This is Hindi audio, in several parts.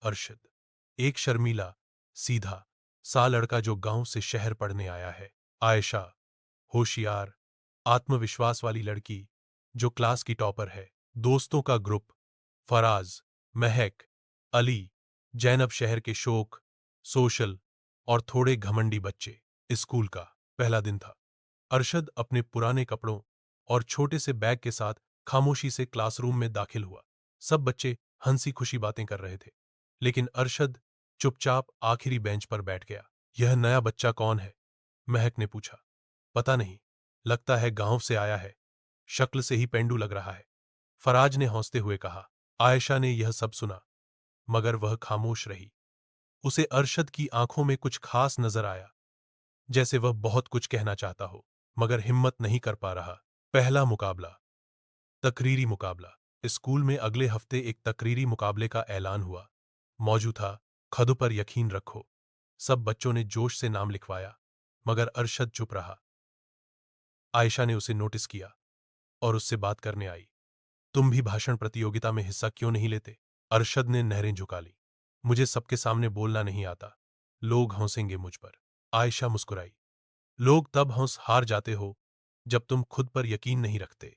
अरशद, एक शर्मीला, सीधा सा लड़का जो गांव से शहर पढ़ने आया है। आयशा, होशियार, आत्मविश्वास वाली लड़की जो क्लास की टॉपर है। दोस्तों का ग्रुप, फराज, महक, अली, जैनब। शहर के शौक, सोशल और थोड़े घमंडी बच्चे। स्कूल का पहला दिन था। अरशद अपने पुराने कपड़ों और छोटे से बैग के साथ खामोशी से क्लासरूम में दाखिल हुआ। सब बच्चे हंसी खुशी बातें कर रहे थे, लेकिन अरशद चुपचाप आखिरी बेंच पर बैठ गया। यह नया बच्चा कौन है? महक ने पूछा। पता नहीं, लगता है गांव से आया है, शक्ल से ही पेंडू लग रहा है, फराज ने हंसते हुए कहा। आयशा ने यह सब सुना, मगर वह खामोश रही। उसे अरशद की आंखों में कुछ खास नजर आया, जैसे वह बहुत कुछ कहना चाहता हो, मगर हिम्मत नहीं कर पा रहा। पहला मुकाबला, तकरीरी मुकाबला। स्कूल में अगले हफ्ते एक तकरीरी मुकाबले का ऐलान हुआ। मौजू था, खुद पर यकीन रखो। सब बच्चों ने जोश से नाम लिखवाया, मगर अरशद चुप रहा। आयशा ने उसे नोटिस किया और उससे बात करने आई। तुम भी भाषण प्रतियोगिता में हिस्सा क्यों नहीं लेते? अरशद ने नहरें झुका ली। मुझे सबके सामने बोलना नहीं आता, लोग हंसेंगे मुझ पर। आयशा मुस्कुराई। लोग तब हंस हार जाते हो जब तुम खुद पर यकीन नहीं रखते।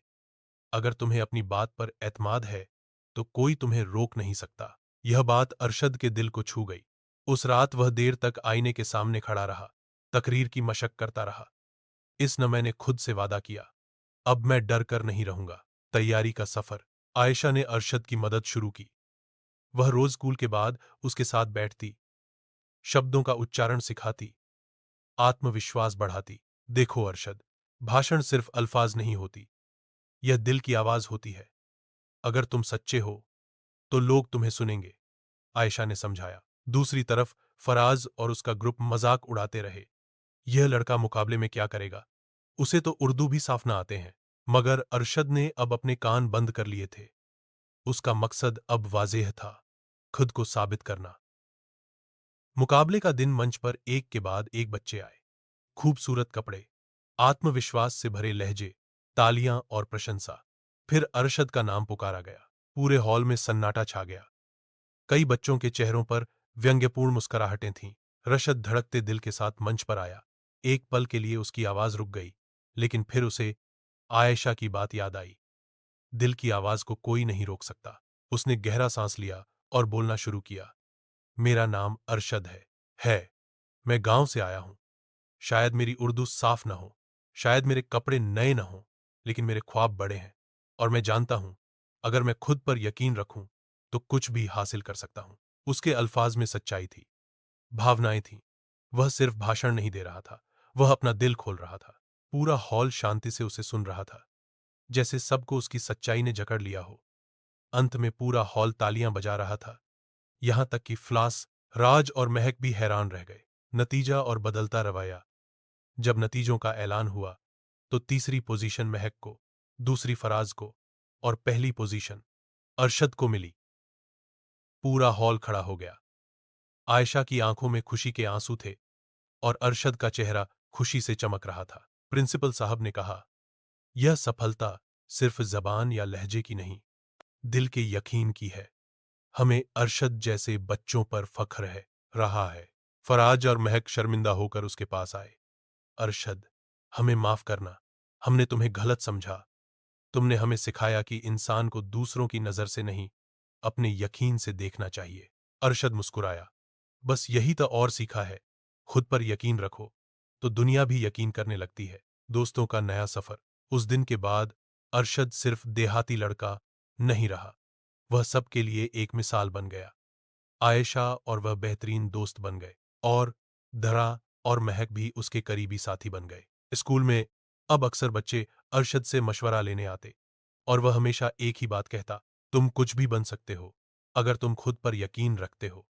अगर तुम्हें अपनी बात पर एतमाद है तो कोई तुम्हें रोक नहीं सकता। यह बात अरशद के दिल को छू गई। उस रात वह देर तक आईने के सामने खड़ा रहा, तकरीर की मशक करता रहा। इस न मैंने खुद से वादा किया, अब मैं डर कर नहीं रहूंगा। तैयारी का सफर। आयशा ने अरशद की मदद शुरू की। वह रोज स्कूल के बाद उसके साथ बैठती, शब्दों का उच्चारण सिखाती, आत्मविश्वास बढ़ाती। देखो अरशद, भाषण सिर्फ अल्फाज नहीं होती, यह दिल की आवाज होती है। अगर तुम सच्चे हो तो लोग तुम्हें सुनेंगे, आयशा ने समझाया। दूसरी तरफ फराज और उसका ग्रुप मजाक उड़ाते रहे। यह लड़का मुकाबले में क्या करेगा, उसे तो उर्दू भी साफ ना आते हैं। मगर अरशद ने अब अपने कान बंद कर लिए थे। उसका मकसद अब वाज़ेह था, खुद को साबित करना। मुकाबले का दिन मंच पर एक के बाद एक बच्चे आए। खूबसूरत कपड़े, आत्मविश्वास से भरे लहजे, तालियां और प्रशंसा। फिर अरशद का नाम पुकारा गया। पूरे हॉल में सन्नाटा छा गया। कई बच्चों के चेहरों पर व्यंग्यपूर्ण मुस्कुराहटें थीं। अरशद धड़कते दिल के साथ मंच पर आया। एक पल के लिए उसकी आवाज रुक गई, लेकिन फिर उसे आयशा की बात याद आई। दिल की आवाज को कोई नहीं रोक सकता। उसने गहरा सांस लिया और बोलना शुरू किया। मेरा नाम अरशद है। मैं गांव से आया हूं। शायद मेरी उर्दू साफ न हो, शायद मेरे कपड़े नए न हों, लेकिन मेरे ख्वाब बड़े हैं। और मैं जानता हूं, अगर मैं खुद पर यकीन रखूं तो कुछ भी हासिल कर सकता हूं। उसके अल्फाज में सच्चाई थी, भावनाएं थीं। वह सिर्फ भाषण नहीं दे रहा था, वह अपना दिल खोल रहा था। पूरा हॉल शांति से उसे सुन रहा था, जैसे सबको उसकी सच्चाई ने जकड़ लिया हो। अंत में पूरा हॉल तालियां बजा रहा था, यहां तक कि फ्लास, राज और महक भी हैरान रह गए। नतीजा और बदलता रवैया। जब नतीजों का ऐलान हुआ तो तीसरी पोजीशन महक को, दूसरी फराज को और पहली पोजीशन अरशद को मिली। पूरा हॉल खड़ा हो गया। आयशा की आंखों में खुशी के आंसू थे और अरशद का चेहरा खुशी से चमक रहा था। प्रिंसिपल साहब ने कहा, यह सफलता सिर्फ जबान या लहजे की नहीं, दिल के यकीन की है। हमें अरशद जैसे बच्चों पर फख्र है रहा है। फराज और महक शर्मिंदा होकर उसके पास आए। अरशद, हमें माफ करना, हमने तुम्हें गलत समझा। तुमने हमें सिखाया कि इंसान को दूसरों की नजर से नहीं, अपने यकीन से देखना चाहिए। अरशद मुस्कुराया। बस यही तो और सीखा है, खुद पर यकीन रखो तो दुनिया भी यकीन करने लगती है। दोस्तों का नया सफर। उस दिन के बाद अरशद सिर्फ देहाती लड़का नहीं रहा, वह सबके लिए एक मिसाल बन गया। आयशा और वह बेहतरीन दोस्त बन गए, और धरा और महक भी उसके करीबी साथी बन गए। स्कूल में अब अक्सर बच्चे अरशद से मशवरा लेने आते, और वह हमेशा एक ही बात कहता, तुम कुछ भी बन सकते हो, अगर तुम खुद पर यकीन रखते हो।